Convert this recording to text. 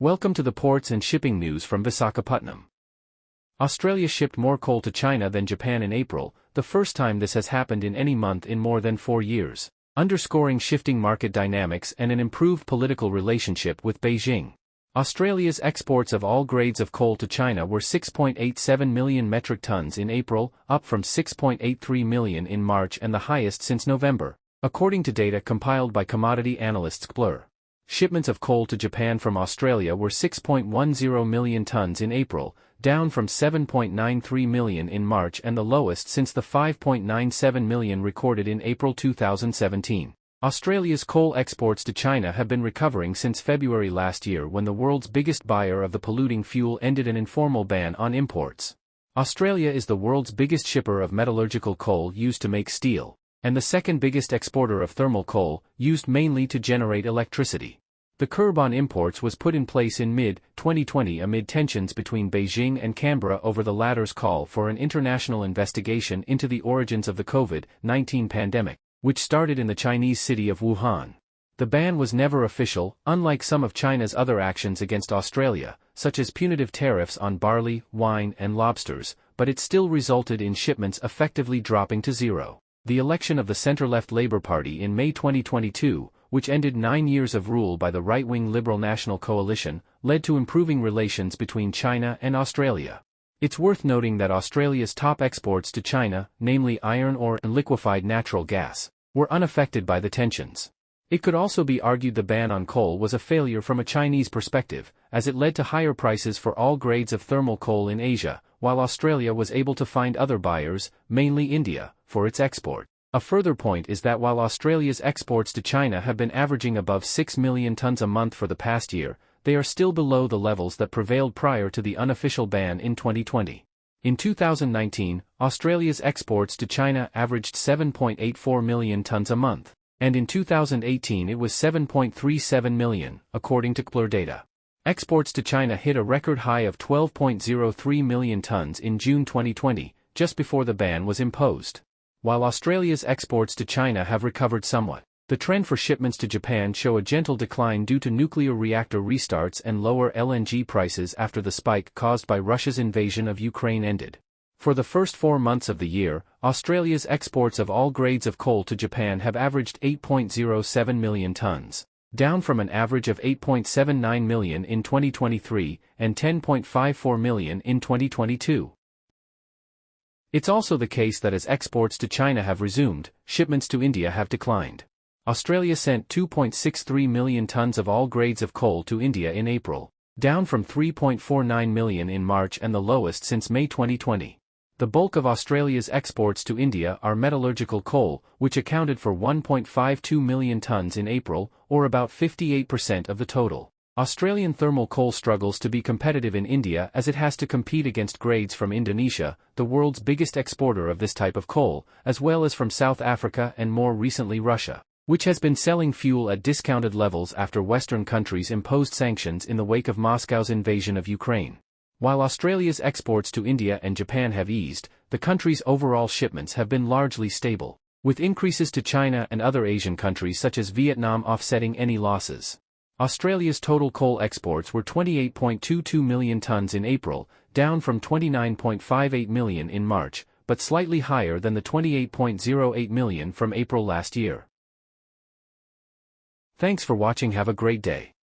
Welcome to the ports and shipping news from Visakhapatnam. Australia shipped more coal to China than Japan in April, the first time this has happened in any month in more than 4 years, underscoring shifting market dynamics and an improved political relationship with Beijing. Australia's exports of all grades of coal to China were 6.87 million metric tons in April, up from 6.83 million in March and the highest since November, according to data compiled by commodity analysts CBLR. Shipments of coal to Japan from Australia were 6.10 million tons in April, down from 7.93 million in March and the lowest since the 5.97 million recorded in April 2017. Australia's coal exports to China have been recovering since February last year, when the world's biggest buyer of the polluting fuel ended an informal ban on imports. Australia is the world's biggest shipper of metallurgical coal used to make steel, and the second biggest exporter of thermal coal, used mainly to generate electricity. The curb on imports was put in place in mid-2020 amid tensions between Beijing and Canberra over the latter's call for an international investigation into the origins of the COVID-19 pandemic, which started in the Chinese city of Wuhan. The ban was never official, unlike some of China's other actions against Australia, such as punitive tariffs on barley, wine and lobsters, but it still resulted in shipments effectively dropping to zero. The election of the centre-left Labour Party in May 2022, which ended 9 years of rule by the right-wing Liberal National Coalition, led to improving relations between China and Australia. It's worth noting that Australia's top exports to China, namely iron ore and liquefied natural gas, were unaffected by the tensions. It could also be argued the ban on coal was a failure from a Chinese perspective, as it led to higher prices for all grades of thermal coal in Asia, while Australia was able to find other buyers, mainly India, for its export. A further point is that while Australia's exports to China have been averaging above 6 million tons a month for the past year, they are still below the levels that prevailed prior to the unofficial ban in 2020. In 2019, Australia's exports to China averaged 7.84 million tons a month, and in 2018 it was 7.37 million, according to CBLR data. Exports to China hit a record high of 12.03 million tons in June 2020, just before the ban was imposed. While Australia's exports to China have recovered somewhat, the trend for shipments to Japan show a gentle decline due to nuclear reactor restarts and lower LNG prices after the spike caused by Russia's invasion of Ukraine ended. For the first 4 months of the year, Australia's exports of all grades of coal to Japan have averaged 8.07 million tons, down from an average of 8.79 million in 2023 and 10.54 million in 2022. It's also the case that as exports to China have resumed, shipments to India have declined. Australia sent 2.63 million tons of all grades of coal to India in April, down from 3.49 million in March and the lowest since May 2020. The bulk of Australia's exports to India are metallurgical coal, which accounted for 1.52 million tons in April, or about 58% of the total. Australian thermal coal struggles to be competitive in India as it has to compete against grades from Indonesia, the world's biggest exporter of this type of coal, as well as from South Africa and more recently Russia, which has been selling fuel at discounted levels after Western countries imposed sanctions in the wake of Moscow's invasion of Ukraine. While Australia's exports to India and Japan have eased, the country's overall shipments have been largely stable, with increases to China and other Asian countries such as Vietnam offsetting any losses. Australia's total coal exports were 28.22 million tons in April, down from 29.58 million in March, but slightly higher than the 28.08 million from April last year. Thanks for watching. Have a great day.